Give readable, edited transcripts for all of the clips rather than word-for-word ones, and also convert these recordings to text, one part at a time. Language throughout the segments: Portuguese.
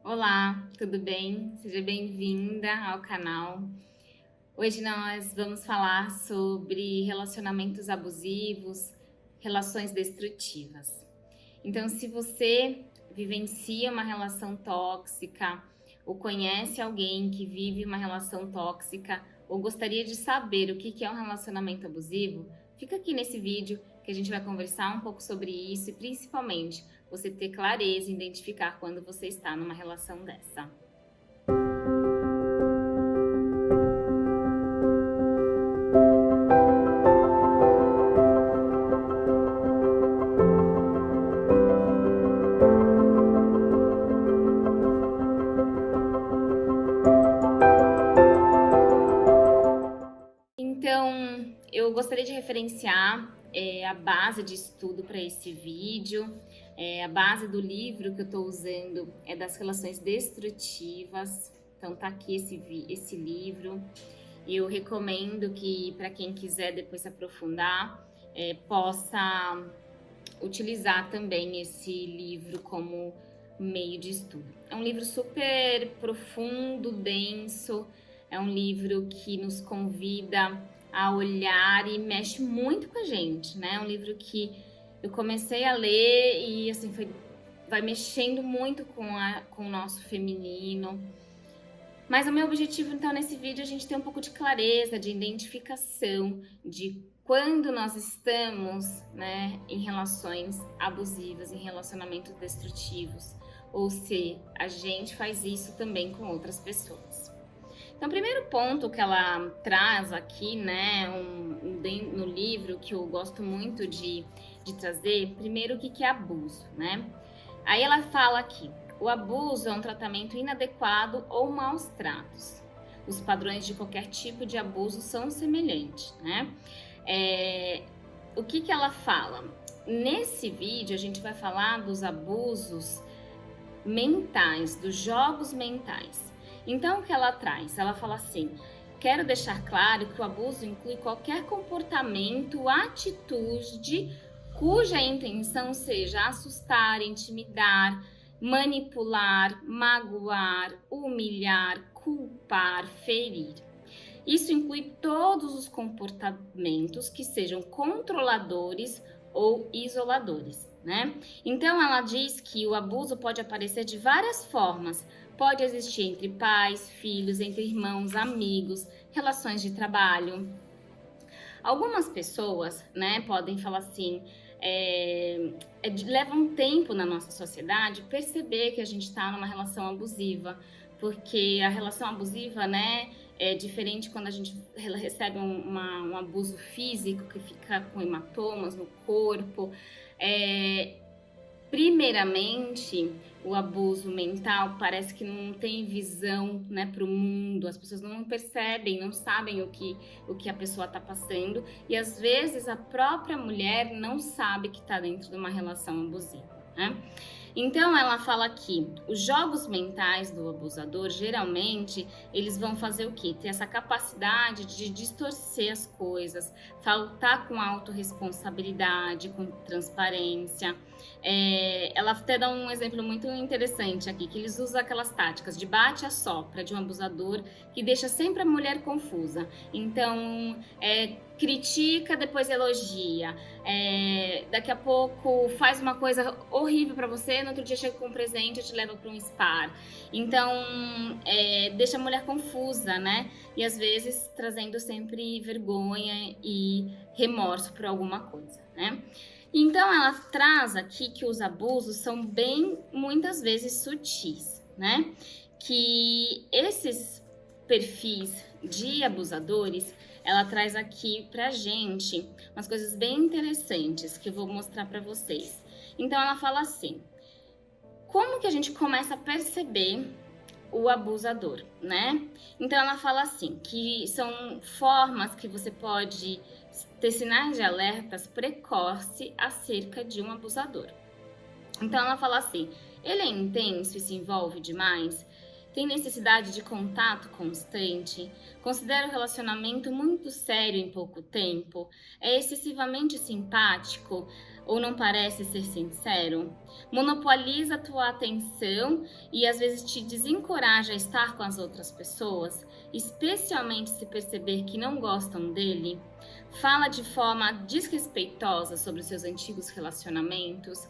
Olá, tudo bem? Seja bem-vinda ao canal. Hoje nós vamos falar sobre relacionamentos abusivos, relações destrutivas. Então, se você vivencia uma relação tóxica ou conhece alguém que vive uma relação tóxica ou gostaria de saber o que é um relacionamento abusivo, fica aqui nesse vídeo que a gente vai conversar um pouco sobre isso e principalmente você ter clareza em identificar quando você está numa relação dessa. Então, eu gostaria de referenciar a base de estudo para esse vídeo. A base do livro que eu estou usando é das relações destrutivas. Então, tá aqui esse livro. Eu recomendo que, para quem quiser depois se aprofundar, possa utilizar também esse livro como meio de estudo. É um livro super profundo, denso, é um livro que nos convida a olhar e mexe muito com a gente, né? É um livro que eu comecei a ler e assim vai mexendo muito com o nosso feminino. Mas o meu objetivo, então, nesse vídeo, é a gente ter um pouco de clareza, de identificação de quando nós estamos, né, em relações abusivas, em relacionamentos destrutivos, ou se a gente faz isso também com outras pessoas. Então, o primeiro ponto que ela traz aqui, né, no livro, que eu gosto muito de trazer, primeiro, o que é abuso, né? Aí ela fala aqui: o abuso é um tratamento inadequado ou maus tratos. Os padrões de qualquer tipo de abuso são semelhantes, né? O que ela fala? Nesse vídeo a gente vai falar dos abusos mentais, dos jogos mentais. Então, o que ela traz? Ela fala assim: quero deixar claro que o abuso inclui qualquer comportamento, atitude cuja intenção seja assustar, intimidar, manipular, magoar, humilhar, culpar, ferir. Isso inclui todos os comportamentos que sejam controladores ou isoladores, né? Então ela diz que o abuso pode aparecer de várias formas. Pode existir entre pais, filhos, entre irmãos, amigos, relações de trabalho. Algumas pessoas, né, podem falar assim, leva um tempo na nossa sociedade perceber que a gente está numa relação abusiva, porque a relação abusiva, né, é diferente quando a gente recebe um abuso físico que fica com hematomas no corpo. Primeiramente, o abuso mental parece que não tem visão, né, para o mundo, as pessoas não percebem, não sabem o que a pessoa está passando, e às vezes a própria mulher não sabe que está dentro de uma relação abusiva, né? Então ela fala aqui: os jogos mentais do abusador, geralmente, eles vão fazer o quê? Ter essa capacidade de distorcer as coisas, faltar com autorresponsabilidade, com transparência. Ela até dá um exemplo muito interessante aqui, que eles usam aquelas táticas de bate-a-sopra de um abusador que deixa sempre a mulher confusa. Então, critica, depois elogia. Daqui a pouco faz uma coisa horrível para você, no outro dia chega com um presente e te leva para um spa. Então, deixa a mulher confusa, né? E às vezes trazendo sempre vergonha e remorso por alguma coisa, né? Então, ela traz aqui que os abusos são muitas vezes sutis, né? Que esses perfis de abusadores, ela traz aqui pra gente umas coisas bem interessantes que eu vou mostrar pra vocês. Então, ela fala assim: como que a gente começa a perceber o abusador, né? Então ela fala assim, que são formas que você pode ter sinais de alertas precoce acerca de um abusador. Então ela fala assim: ele é intenso e se envolve demais, tem necessidade de contato constante, considera o relacionamento muito sério em pouco tempo, é excessivamente simpático, ou não parece ser sincero? Monopoliza a tua atenção e às vezes te desencoraja a estar com as outras pessoas, especialmente se perceber que não gostam dele? Fala de forma desrespeitosa sobre os seus antigos relacionamentos?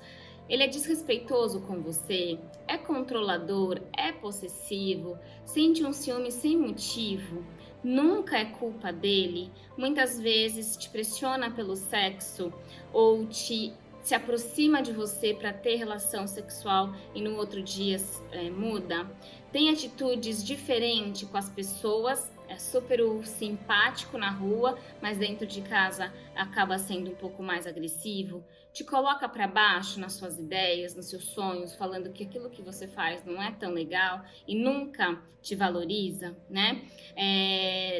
Ele é desrespeitoso com você? É controlador? É possessivo? Sente um ciúme sem motivo? Nunca é culpa dele? Muitas vezes te pressiona pelo sexo ou se aproxima de você para ter relação sexual e no outro dia muda? Tem atitudes diferentes com as pessoas, é super simpático na rua, mas dentro de casa acaba sendo um pouco mais agressivo? Te coloca para baixo nas suas ideias, nos seus sonhos, falando que aquilo que você faz não é tão legal e nunca te valoriza, né?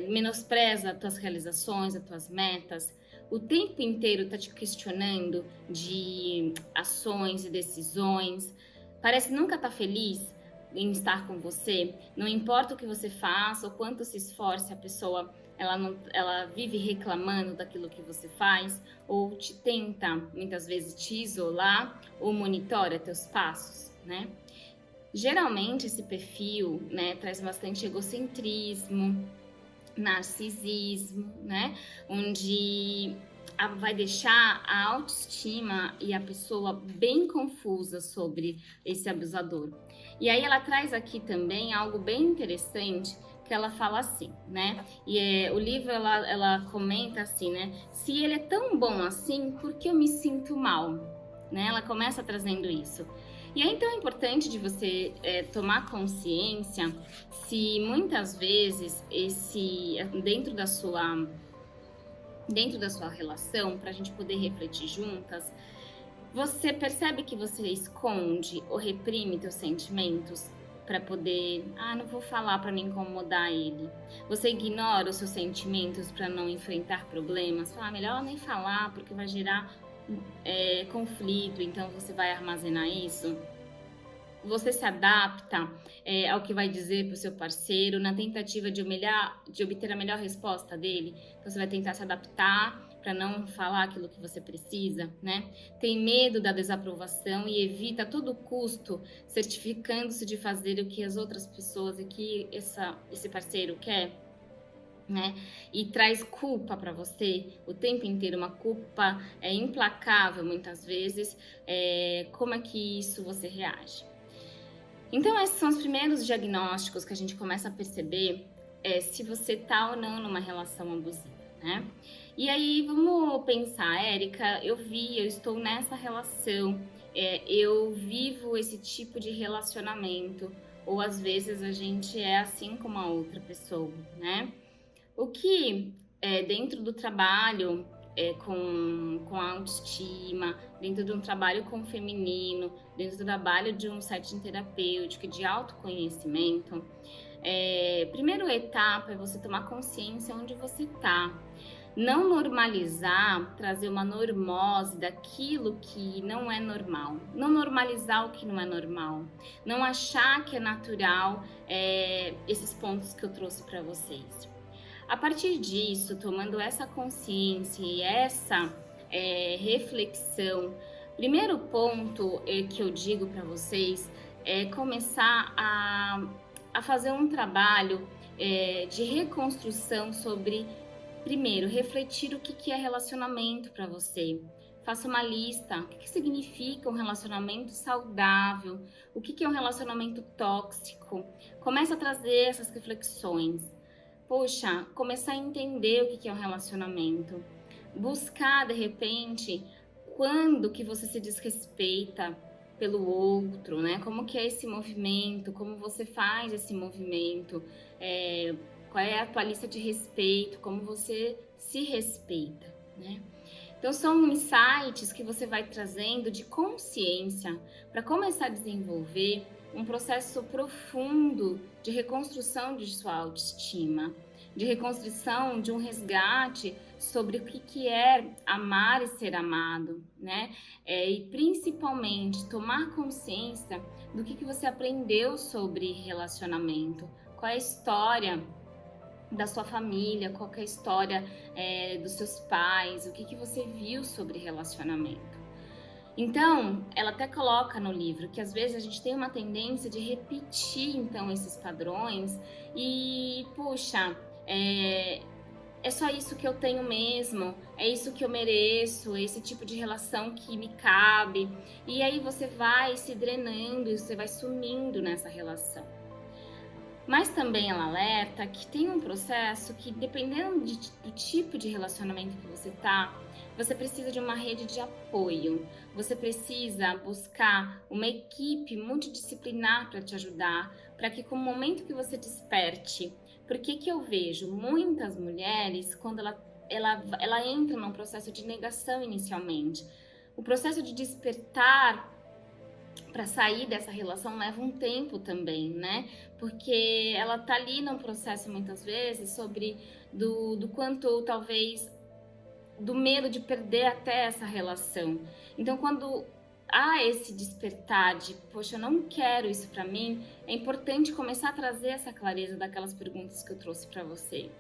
Menospreza as tuas realizações, as tuas metas. O tempo inteiro tá te questionando de ações e decisões. Parece nunca estar feliz em estar com você. Não importa o que você faça ou quanto se esforce, a pessoa ela vive reclamando daquilo que você faz ou te tenta muitas vezes te isolar ou monitora teus passos, né? Geralmente esse perfil, né, traz bastante egocentrismo, narcisismo, né? Onde vai deixar a autoestima e a pessoa bem confusa sobre esse abusador. E aí ela traz aqui também algo bem interessante, que ela fala assim, né? O livro ela comenta assim, né? Se ele é tão bom assim, por que eu me sinto mal? Né? Ela começa trazendo isso. E é então importante de você tomar consciência se muitas vezes dentro da sua relação, para a gente poder refletir juntas, você percebe que você esconde ou reprime teus sentimentos para poder, não vou falar para não incomodar ele. Você ignora os seus sentimentos para não enfrentar problemas, melhor nem falar porque vai gerar conflito, então você vai armazenar isso. Você se adapta ao que vai dizer para o seu parceiro na tentativa de obter a melhor resposta dele. Então você vai tentar se adaptar para não falar aquilo que você precisa, né? Tem medo da desaprovação e evita a todo custo, certificando-se de fazer o que as outras pessoas e que esse parceiro quer, né? E traz culpa para você o tempo inteiro, uma culpa implacável muitas vezes. Como é que isso você reage? Então, esses são os primeiros diagnósticos que a gente começa a perceber se você tá ou não numa relação abusiva, né? E aí, vamos pensar, Érica, eu estou nessa relação, eu vivo esse tipo de relacionamento, ou às vezes a gente é assim como a outra pessoa, né? O que dentro do trabalho com a autoestima, dentro de um trabalho com o feminino, dentro do trabalho de um setting terapêutico, de autoconhecimento, primeira etapa é você tomar consciência onde você está. Não normalizar, trazer uma normose daquilo que não é normal. Não normalizar o que não é normal. Não achar que é natural esses pontos que eu trouxe para vocês. A partir disso, tomando essa consciência e essa reflexão, primeiro ponto que eu digo para vocês é começar a fazer um trabalho de reconstrução sobre, primeiro, refletir o que é relacionamento para você. Faça uma lista, o que significa um relacionamento saudável, o que é um relacionamento tóxico. Comece a trazer essas reflexões. Poxa, começar a entender o que é um relacionamento. Buscar, de repente, quando que você se desrespeita pelo outro, né? Como que é esse movimento, como você faz esse movimento, qual é a tua lista de respeito, como você se respeita, né? Então, são insights que você vai trazendo de consciência para começar a desenvolver um processo profundo de reconstrução de sua autoestima, de reconstrução, de um resgate sobre o que é amar e ser amado, né? E principalmente tomar consciência do que você aprendeu sobre relacionamento, qual é a história da sua família, qual é a história dos seus pais, o que você viu sobre relacionamento. Então, ela até coloca no livro que às vezes a gente tem uma tendência de repetir então esses padrões e, puxa, é só isso que eu tenho mesmo, é isso que eu mereço, é esse tipo de relação que me cabe. E aí você vai se drenando e você vai sumindo nessa relação. Mas também ela alerta que tem um processo que, dependendo do tipo de relacionamento que você tá, você precisa de uma rede de apoio. Você precisa buscar uma equipe multidisciplinar para te ajudar, para que com o momento que você desperte. Porque que eu vejo muitas mulheres, quando ela entra num processo de negação inicialmente. O processo de despertar para sair dessa relação leva um tempo também, né? Porque ela tá ali num processo muitas vezes sobre do quanto talvez do medo de perder até essa relação. Então, quando há esse despertar de, poxa, eu não quero isso para mim, é importante começar a trazer essa clareza daquelas perguntas que eu trouxe para você.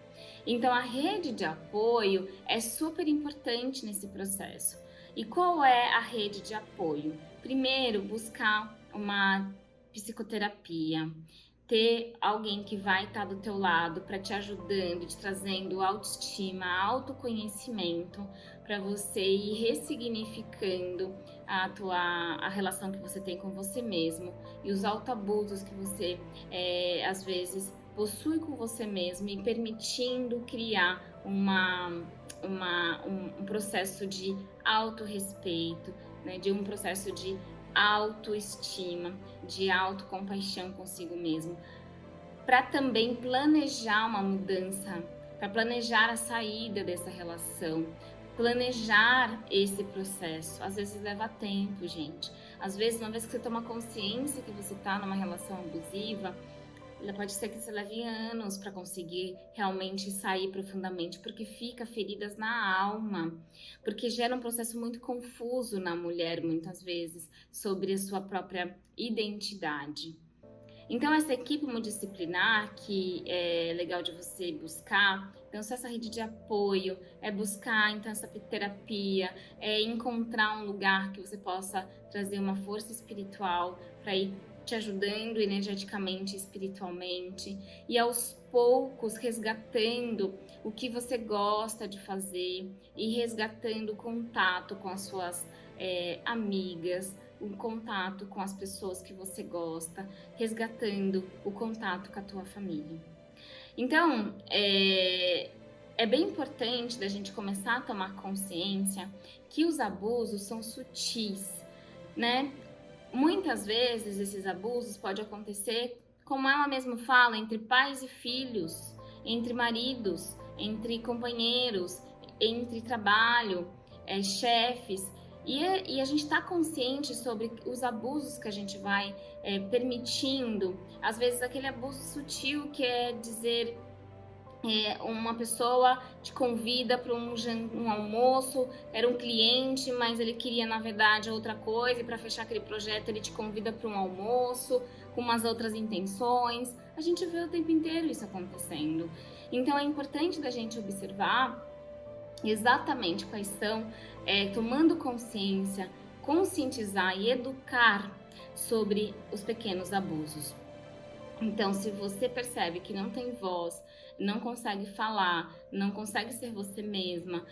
Então, a rede de apoio é super importante nesse processo. E qual é a rede de apoio? Primeiro, buscar uma psicoterapia, ter alguém que vai estar do teu lado para te ajudando, te trazendo autoestima, autoconhecimento, para você ir ressignificando a relação que você tem com você mesmo e os autoabusos que você às vezes possui com você mesmo e permitindo criar um processo de autorrespeito, né, de um processo de autoestima, de autocompaixão consigo mesmo, para também planejar uma mudança, para planejar a saída dessa relação, planejar esse processo. Às vezes leva tempo, gente. Às vezes, uma vez que você toma consciência que você está numa relação abusiva, pode ser que você leve anos para conseguir realmente sair profundamente, porque fica feridas na alma, porque gera um processo muito confuso na mulher, muitas vezes, sobre a sua própria identidade. Então, essa equipe multidisciplinar que é legal de você buscar, então, se essa rede de apoio é buscar, então, essa terapia, é encontrar um lugar que você possa trazer uma força espiritual para ir te ajudando energeticamente, espiritualmente, e aos poucos resgatando o que você gosta de fazer e resgatando o contato com as suas amigas, o contato com as pessoas que você gosta, resgatando o contato com a tua família. Então, é bem importante da gente começar a tomar consciência que os abusos são sutis, né? Muitas vezes esses abusos podem acontecer, como ela mesma fala, entre pais e filhos, entre maridos, entre companheiros, entre trabalho, chefes. E a gente está consciente sobre os abusos que a gente vai permitindo. Às vezes aquele abuso sutil que é dizer uma pessoa te convida para um almoço, era um cliente, mas ele queria na verdade outra coisa, e para fechar aquele projeto ele te convida para um almoço com umas outras intenções. A gente vê o tempo inteiro isso acontecendo. Então é importante da gente observar exatamente quais são, tomando consciência, conscientizar e educar sobre os pequenos abusos. Então, se você percebe que não tem voz, não consegue falar, não consegue ser você mesma,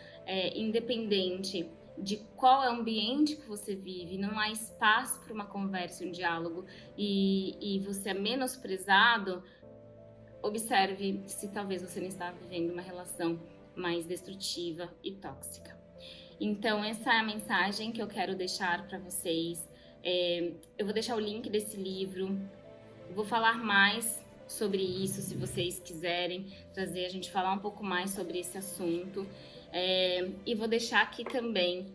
independente de qual é o ambiente que você vive, não há espaço para uma conversa, um diálogo, e você é menosprezado, observe se talvez você não está vivendo uma relação mais destrutiva e tóxica. Então, essa é a mensagem que eu quero deixar para vocês. Eu vou deixar o link desse livro. Vou falar mais sobre isso, se vocês quiserem trazer a gente falar um pouco mais sobre esse assunto. E vou deixar aqui também,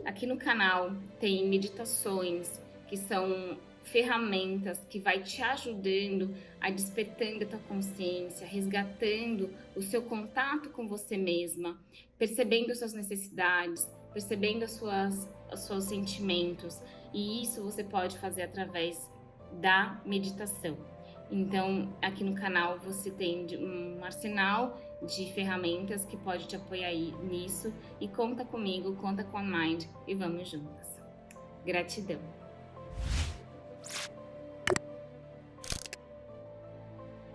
aqui no canal, tem meditações que são ferramentas que vai te ajudando a despertando a tua consciência, resgatando o seu contato com você mesma, percebendo as suas necessidades, percebendo os seus sentimentos. E isso você pode fazer através da meditação. Então, aqui no canal você tem um arsenal de ferramentas que pode te apoiar nisso, e conta comigo, conta com a Mind, e vamos juntas. Gratidão.